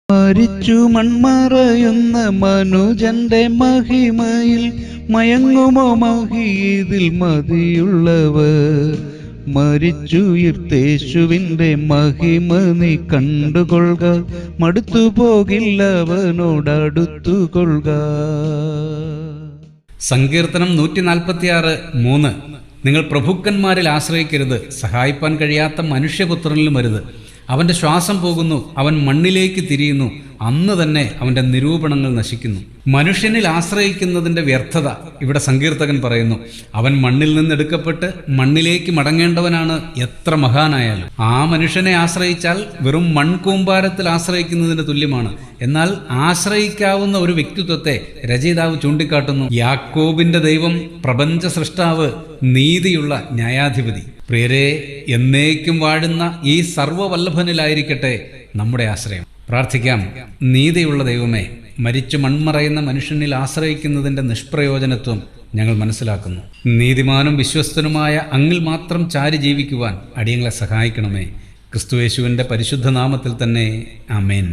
മരിച്ചു മൺമറയുന്ന മനുജന്റെ മഹിമയിൽ മയങ്ങുമോ മഹീതിൽ മതിയുള്ളവർ. മരിച്ചുയർത്തേശുവിൻ്റെ മഹിമ നീ കണ്ടുകൊള്ളുക, മടുത്തു പോകില്ലവനോടടുത്തുകൊള്ളുക. സങ്കീർത്തനം 146:3. നിങ്ങൾ പ്രഭുക്കന്മാരിൽ ആശ്രയിക്കരുത്, സഹായിപ്പാൻ കഴിയാത്ത മനുഷ്യപുത്രനിലും വരുത്. അവൻ്റെ ശ്വാസം പോകുന്നു, അവൻ മണ്ണിലേക്ക് തിരിയുന്നു, അന്ന് തന്നെ അവൻ്റെ നിരൂപണങ്ങൾ നശിക്കുന്നു. മനുഷ്യനിൽ ആശ്രയിക്കുന്നതിൻ്റെ വ്യർത്ഥത ഇവിടെ സങ്കീർത്തകൻ പറയുന്നു. അവൻ മണ്ണിൽ നിന്നെടുക്കപ്പെട്ട് മണ്ണിലേക്ക് മടങ്ങേണ്ടവനാണ്, എത്ര മഹാനായാലും. ആ മനുഷ്യനെ ആശ്രയിച്ചാൽ വെറും മൺകൂമ്പാരത്തിൽ ആശ്രയിക്കുന്നതിന് തുല്യമാണ്. എന്നാൽ ആശ്രയിക്കാവുന്ന ഒരു വ്യക്തിത്വത്തെ രചയിതാവ് ചൂണ്ടിക്കാട്ടുന്നു. യാക്കോബിന്റെ ദൈവം, പ്രപഞ്ച സൃഷ്ടാവ്, നീതിയുള്ള ന്യായാധിപതി. പ്രിയരെ, എന്നേക്കും വാഴുന്ന ഈ സർവ്വവല്ലഭനിലായിരിക്കട്ടെ നമ്മുടെ ആശ്രയം. പ്രാർത്ഥിക്കാം. നീതിയുള്ള ദൈവമേ, മരിച്ചു മൺമറയുന്ന മനുഷ്യനിൽ ആശ്രയിക്കുന്നതിൻ്റെ നിഷ്പ്രയോജനത്വം ഞങ്ങൾ മനസ്സിലാക്കുന്നു. നീതിമാനും വിശ്വസ്തനുമായ അങ്ങിൽ മാത്രം ചാരി ജീവിക്കുവാൻ അടിയങ്ങളെ സഹായിക്കണമേ. ക്രിസ്തുയേശുവിൻ്റെ പരിശുദ്ധ നാമത്തിൽ തന്നെ ആമേൻ.